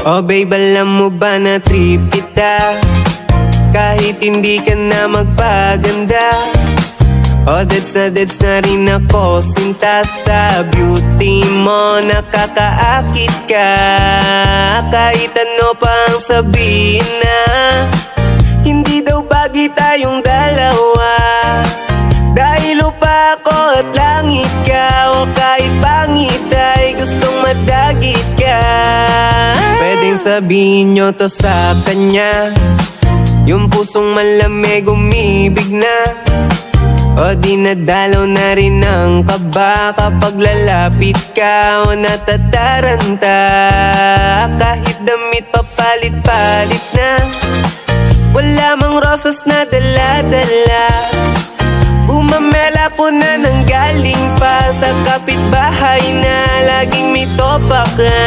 Oh babe, alam mo ba na trip kita kahit hindi ka na magpaganda. Oh that's na rin ako sinta sa beauty mo, nakakaakit ka. Kahit ano pang sabihin na hindi daw bagay tayong dalawa, dahil lupa ako at langit ka. O kahit pangit ay gustong madagit ka. Pwedeng sabihin nyo to sa kanya, yung pusong malamig umibig na. O dinadalaw na rin ang kaba kapag lalapit ka o natataranta. Kahit damit papalit-palit na, wala mang rosas na dala-dala. Umamela ko na nang galing pa sa kapitbahay na laging may topak ka.